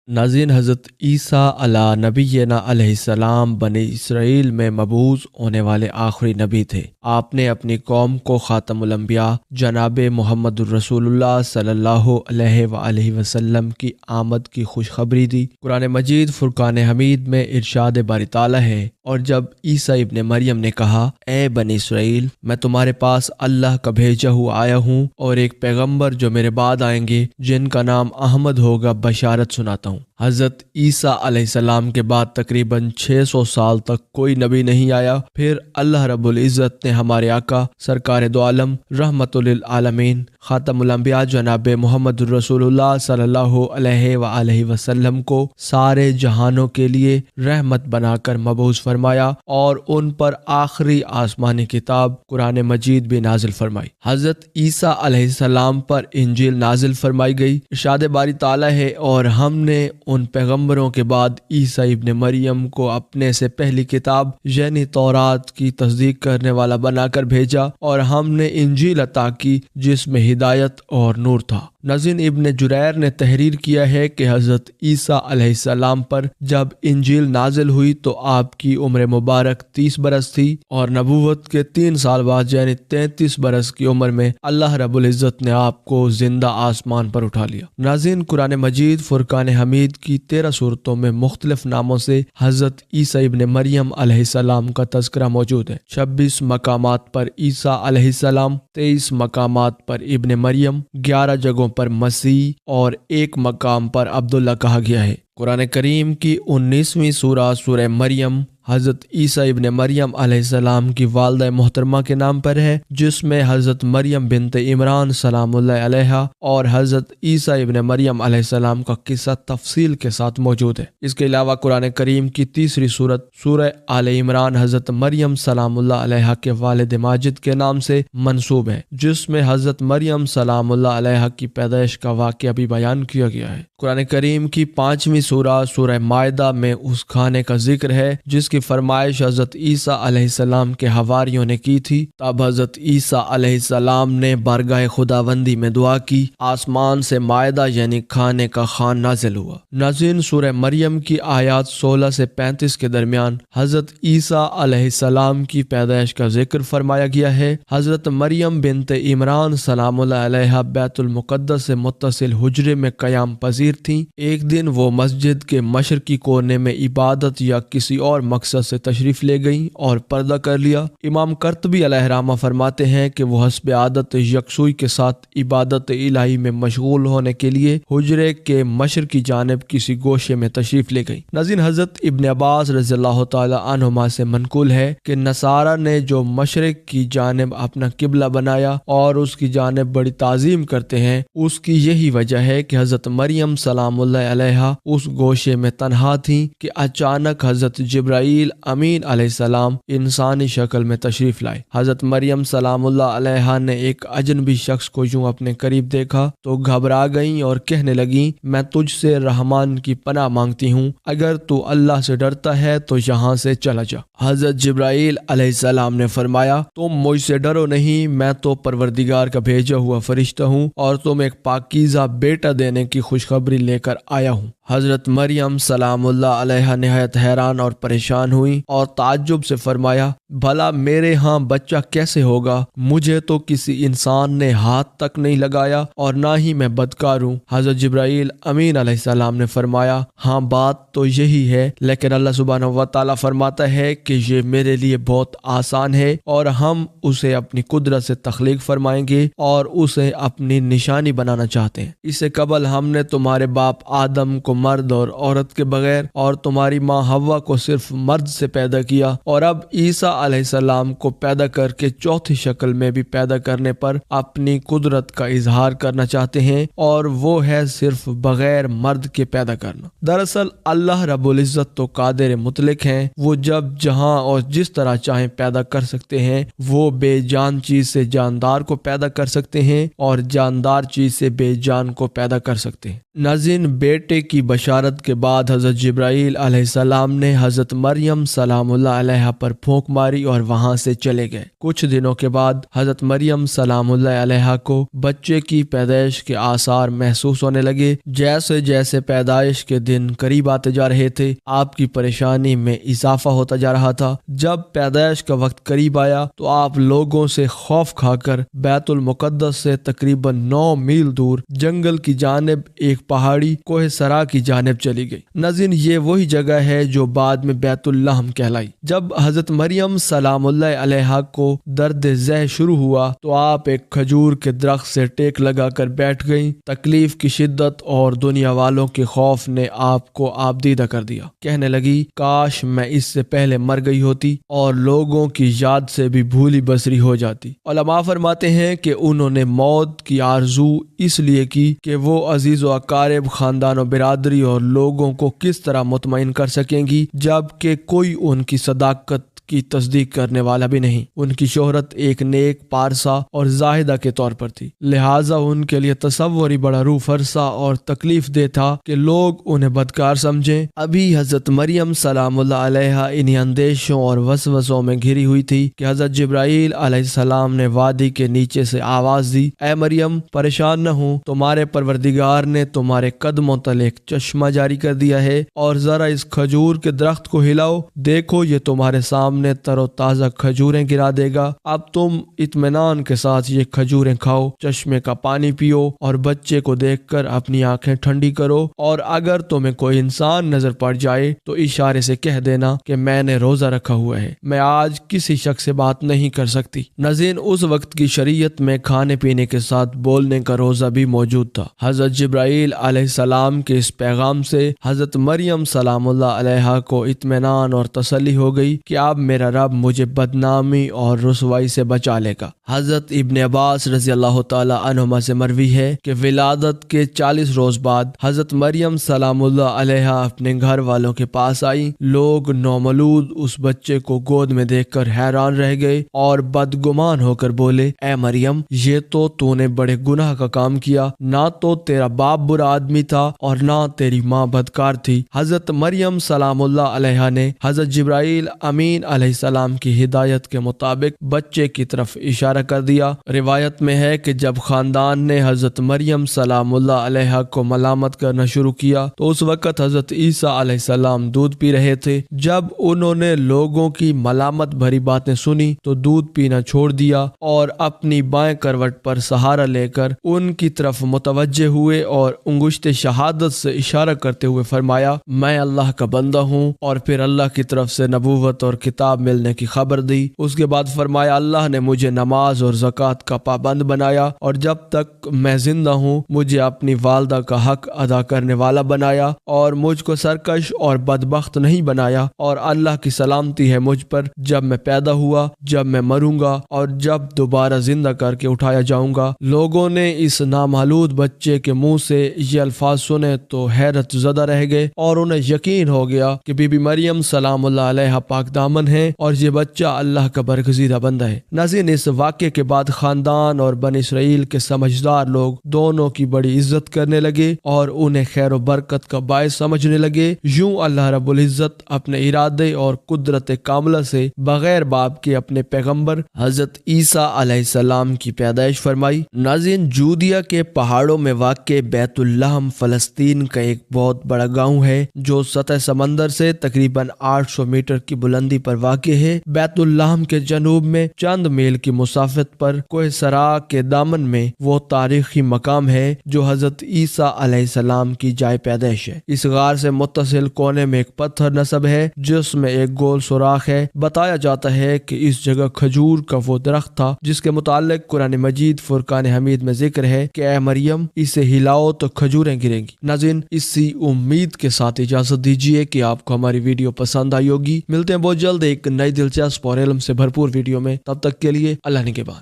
ناظرین، حضرت عیسیٰ علیہ نبینا علیہ السلام بنی اسرائیل میں مبعوث ہونے والے آخری نبی تھے۔ آپ نے اپنی قوم کو خاتم الانبیاء جناب محمد الرسول اللہ صلی اللہ علیہ وآلہ وسلم کی آمد کی خوشخبری دی۔ قرآن مجید فرقان حمید میں ارشاد باری تعالیٰ ہے، اور جب عیسیٰ ابن مریم نے کہا، اے بنی اسرائیل، میں تمہارے پاس اللہ کا بھیجا ہوا آیا ہوں اور ایک پیغمبر جو میرے بعد آئیں گے جن کا نام احمد ہوگا بشارت سناتا ہوں۔ حضرت عیسیٰ علیہ السلام کے بعد تقریباً 600 سال تک کوئی نبی نہیں آیا۔ پھر اللہ رب العزت نے ہمارے آقا سرکار دو عالم رحمت للعالمین خاتم الانبیاء جناب محمد الرسول اللہ صلی اللہ علیہ وآلہ وسلم کو سارے جہانوں کے لیے رحمت بنا کر مبعوث فرمایا اور ان پر آخری آسمانی کتاب قرآن مجید بھی نازل فرمائی۔ حضرت عیسیٰ علیہ السلام پر انجیل نازل فرمائی گئی۔ ارشاد باری تعالیٰ ہے، اور ہم نے ان پیغمبروں کے بعد عیسیٰ ابن مریم کو اپنے سے پہلی کتاب یعنی تورات کی تصدیق کرنے والا بنا کر بھیجا، اور ہم نے انجیل عطا کی جس میں ہدایت اور نور تھا۔ ناظرین، ابن جریر نے تحریر کیا ہے کہ حضرت عیسیٰ علیہ السلام پر جب انجیل نازل ہوئی تو آپ کی عمر مبارک 30 برس تھی، اور نبوت کے 3 سال بعد یعنی 33 برس کی عمر میں اللہ رب العزت نے آپ کو زندہ آسمان پر اٹھا لیا۔ ناظرین، قرآن مجید فرقان حمید کی 13 سورتوں میں مختلف ناموں سے حضرت عیسیٰ ابن مریم علیہ السلام کا تذکرہ موجود ہے۔ 26 مقامات پر عیسیٰ علیہ السلام، 23 مقامات پر ابن مریم، 11 جگہوں پر مسیح اور 1 مقام پر عبداللہ کہا گیا ہے۔ قرآن کریم کی 19ویں سورہ مریم حضرت عیسیٰ ابن مریم علیہ السلام کی والدہ محترمہ کے نام پر ہے، جس میں حضرت مریم بنت عمران سلام اللہ علیہ اور حضرت عیسیٰ ابن مریم علیہ السلام کا قصہ تفصیل کے ساتھ موجود ہے۔ اس کے علاوہ قرآن کریم کی 3ری سورت سورہ آل عمران حضرت مریم سلام اللہ علیہ کے والد ماجد کے نام سے منسوب ہے، جس میں حضرت مریم سلام اللہ علیہ کی پیدائش کا واقعہ بھی بیان کیا گیا ہے۔ قرآن کریم کی 5ویں سورہ مائدہ میں اس کھانے کا ذکر ہے جس کی فرمائش حضرت عیسیٰ علیہ السلام کے حواریوں نے کی تھی۔ تب حضرت عیسیٰ علیہ السلام نے بارگاہ خداوندی میں دعا کی، آسمان سے مائدہ یعنی کھانے کا خوان نازل ہوا۔ ناظرین، سورہ مریم کی آیات 16 سے 35 کے درمیان حضرت عیسیٰ علیہ السلام کی پیدائش کا ذکر فرمایا گیا ہے۔ حضرت مریم بنت عمران سلام اللہ علیہ بیت المقدس سے متصل حجرے میں قیام پذیر تھیں۔ ایک دن وہ مسجد کے مشرقی کونے میں عبادت یا کسی اور مقصد سے تشریف لے گئیں اور پردہ کر لیا۔ امام قرطبی علیہ رحمہ فرماتے ہیں کہ وہ حسب عادت یکسوئی کے ساتھ عبادت الہی میں مشغول ہونے کے لیے حجرے کے مشرقی جانب کسی گوشے میں تشریف لے گئیں۔ ناظرین، حضرت ابن عباس رضی اللہ تعالی عنہما سے منقول ہے کہ نصارہ نے جو مشرق کی جانب اپنا قبلہ بنایا اور اس کی جانب بڑی تعظیم کرتے ہیں، اس کی یہی وجہ ہے کہ حضرت مریم سلام اللہ علیہ اس گوشے میں تنہا تھیں کہ اچانک حضرت جبرائیل امین علیہ السلام انسانی شکل میں تشریف لائے۔ حضرت مریم سلام اللہ علیہ نے ایک اجنبی شخص کو یوں اپنے قریب دیکھا تو گھبرا گئیں اور کہنے لگیں، میں تجھ سے رحمان کی پناہ مانگتی ہوں، اگر تو اللہ سے ڈرتا ہے تو یہاں سے چلا جا۔ حضرت جبرائیل علیہ السلام نے فرمایا، تم مجھ سے ڈرو نہیں، میں تو پروردگار کا بھیجا ہوا فرشتہ ہوں اور تم ایک پاکیزہ بیٹا دینے کی خوشخبری لے کر آیا ہوں۔ حضرت مریم سلام اللہ علیہ نہایت حیران اور پریشان ہوئی اور تعجب سے فرمایا، بھلا میرے ہاں بچہ کیسے ہوگا؟ مجھے تو کسی انسان نے ہاتھ تک نہیں لگایا اور نہ ہی میں بدکار ہوں۔ حضرت جبرائیل امین علیہ السلام نے فرمایا، ہاں بات تو یہی ہے، لیکن اللہ سبحانہ و تعالیٰ فرماتا ہے کہ یہ میرے لیے بہت آسان ہے، اور ہم اسے اپنی قدرت سے تخلیق فرمائیں گے اور اسے اپنی نشانی بنانا چاہتے ہیں۔ اس سے قبل ہم نے تمہارے باپ آدم کو مرد اور عورت کے بغیر اور تمہاری ماں حوا کو صرف مرد سے پیدا کیا، اور اب عیسیٰ علیہ السلام کو پیدا کر کے چوتھی شکل میں بھی پیدا کرنے پر اپنی قدرت کا اظہار کرنا چاہتے ہیں، اور وہ ہے صرف بغیر مرد کے پیدا کرنا۔ دراصل اللہ رب العزت تو قادر مطلق ہیں، وہ جب جہاں اور جس طرح چاہیں پیدا کر سکتے ہیں۔ وہ بے جان چیز سے جاندار کو پیدا کر سکتے ہیں اور جاندار چیز سے بے جان کو پیدا کر سکتے ہیں۔ ناظرین، بیٹے کی بشارت کے بعد حضرت جبرائیل علیہ السلام نے حضرت مریم سلام اللہ علیہا پر پھونک ماری اور وہاں سے چلے گئے۔ کچھ دنوں کے بعد حضرت مریم سلام اللہ علیہا کو بچے کی پیدائش کے آثار محسوس ہونے لگے۔ جیسے جیسے پیدائش کے دن قریب آتے جا رہے تھے، آپ کی پریشانی میں اضافہ ہوتا جا رہا تھا۔ جب پیدائش کا وقت قریب آیا تو آپ لوگوں سے خوف کھا کر بیت المقدس سے تقریباً 9 میل دور جنگل کی جانب ایک پہاڑی کوہ سرا کی جانب چلی گئی۔ ناظرین، یہ وہی جگہ ہے جو بعد میں بیت اللحم کہلائی۔ جب حضرت مریم سلام اللہ علیہا کو درد ذہ شروع ہوا تو آپ ایک کھجور کے درخت سے ٹیک لگا کر بیٹھ گئیں۔ تکلیف کی شدت اور دنیا والوں کے خوف نے آپ کو آبدیدہ کر دیا۔ کہنے لگی، کاش میں اس سے پہلے مر گئی ہوتی اور لوگوں کی یاد سے بھی بھولی بسری ہو جاتی۔ علماء فرماتے ہیں کہ انہوں نے موت کی آرزو اس لیے کی کہ وہ عزیز و اقارب، خاندان و برادری اور لوگوں کو کس طرح مطمئن کر سکیں گی جبکہ کوئی ان کی صداقت کی تصدیق کرنے والا بھی نہیں۔ ان کی شہرت ایک نیک، پارسا اور زاہدہ کے طور پر تھی، لہٰذا ان کے لیے تصور ہی بڑا روح فرسا اور تکلیف دہ تھا کہ لوگ انہیں بدکار سمجھیں۔ ابھی حضرت مریم سلام اللہ علیہا انہی اندیشوں اور وسوسوں میں گھری ہوئی تھی کہ حضرت جبرائیل علیہ السلام نے وادی کے نیچے سے آواز دی، اے مریم، پریشان نہ ہو، تمہارے پروردگار نے تمہارے قدموں تلے ایک چشمہ جاری کر دیا ہے، اور ذرا اس کھجور کے درخت کو ہلاؤ، دیکھو یہ تمہارے سامنے تر و تازہ کھجوریں گرا دے گا۔ اب تم اطمینان کے ساتھ یہ کھجوریں کھاؤ، چشمے کا پانی پیو اور بچے کو دیکھ کر اپنی آنکھیں ٹھنڈی کرو، اور اگر تمہیں کوئی انسان نظر پڑ جائے تو اشارے سے کہہ دینا کہ میں نے روزہ رکھا ہوا ہے، میں آج کسی شخص سے بات نہیں کر سکتی۔ ناظرین، اس وقت کی شریعت میں کھانے پینے کے ساتھ بولنے کا روزہ بھی موجود تھا۔ حضرت جبرائیل علیہ السلام کے اس پیغام سے حضرت مریم سلام اللہ علیہا کو اطمینان اور تسلی ہو گئی کہ اب میرا رب مجھے بدنامی اور رسوائی سے بچا لے گا۔ حضرت ابن عباس رضی اللہ تعالی عنہما سے مروی ہے کہ ولادت کے 40 روز بعد حضرت مریم سلام اللہ علیہا اپنے گھر والوں کے پاس آئی۔ لوگ نومولود اس بچے کو گود میں دیکھ کر حیران رہ گئے اور بدگمان ہو کر بولے، اے مریم، یہ تو نے بڑے گناہ کا کام کیا، نہ تو تیرا باپ برا آدمی تھا اور نہ تیری ماں بدکار تھی۔ حضرت مریم سلام اللہ علیہا نے حضرت جبرائیل امین علیہ السلام کی ہدایت کے مطابق بچے کی طرف اشارہ کر دیا۔ روایت میں ہے کہ جب خاندان نے حضرت مریم سلام اللہ علیہا کو ملامت کرنا شروع کیا تو اس وقت حضرت عیسیٰ علیہ السلام دودھ پی رہے تھے۔ جب انہوں نے لوگوں کی ملامت بھری باتیں سنی تو دودھ پینا چھوڑ دیا اور اپنی بائیں کروٹ پر سہارا لے کر ان کی طرف متوجہ ہوئے اور انگشت شہادت سے اشارہ کرتے ہوئے فرمایا، میں اللہ کا بندہ ہوں، اور پھر اللہ کی طرف سے نبوت اور کتاب ملنے کی خبر دی۔ اس کے بعد فرمایا، اللہ نے مجھے نماز اور زکوٰۃ کا پابند بنایا اور جب تک میں زندہ ہوں مجھے اپنی والدہ کا حق ادا کرنے والا بنایا اور مجھ کو سرکش اور بدبخت نہیں بنایا، اور اللہ کی سلامتی ہے مجھ پر جب میں پیدا ہوا، جب میں مروں گا اور جب دوبارہ زندہ کر کے اٹھایا جاؤں گا۔ لوگوں نے اس نامولود بچے کے منہ سے یہ الفاظ سنے تو حیرت زدہ رہ گئے اور انہیں یقین ہو گیا کہ بی بی مریم سلام اللہ علیہا پاک دامن ہے اور یہ بچہ اللہ کا برگزیدہ بندہ ہے۔ ناظرین، اس واقعے کے بعد خاندان اور بنی اسرائیل کے سمجھدار لوگ دونوں کی بڑی عزت کرنے لگے اور انہیں خیر و برکت کا باعث سمجھنے لگے۔ یوں اللہ رب العزت اپنے ارادے اور قدرت کاملہ سے بغیر باپ کے اپنے پیغمبر حضرت عیسیٰ علیہ السلام کی پیدائش فرمائی۔ ناظرین، جودیا کے پہاڑوں میں واقع بیت اللحم فلسطین کا ایک بہت بڑا گاؤں ہے جو سطح سمندر سے تقریباً 800 میٹر کی بلندی پر واقع ہے۔ بیت اللحم کے جنوب میں چند میل کی مسافت پر کوہ سرا کے دامن میں وہ تاریخی مقام ہے جو حضرت عیسیٰ علیہ السلام کی جائے پیدائش ہے۔ اس غار سے متصل کونے میں ایک پتھر نصب ہے جس میں ایک گول سوراخ ہے۔ بتایا جاتا ہے کہ اس جگہ کھجور کا وہ درخت تھا جس کے متعلق قرآن مجید فرقان حمید میں ذکر ہے کہ اے مریم، اسے ہلاؤ تو کھجوریں گریں گی۔ ناظرین، اسی امید کے ساتھ اجازت دیجیے کہ آپ کو ہماری ویڈیو پسند آئی ہوگی۔ ملتے ہیں بہت جلد ایک نئی دلچسپ اور علم سے بھرپور ویڈیو میں، تب تک کے لیے اللہ نگہبان۔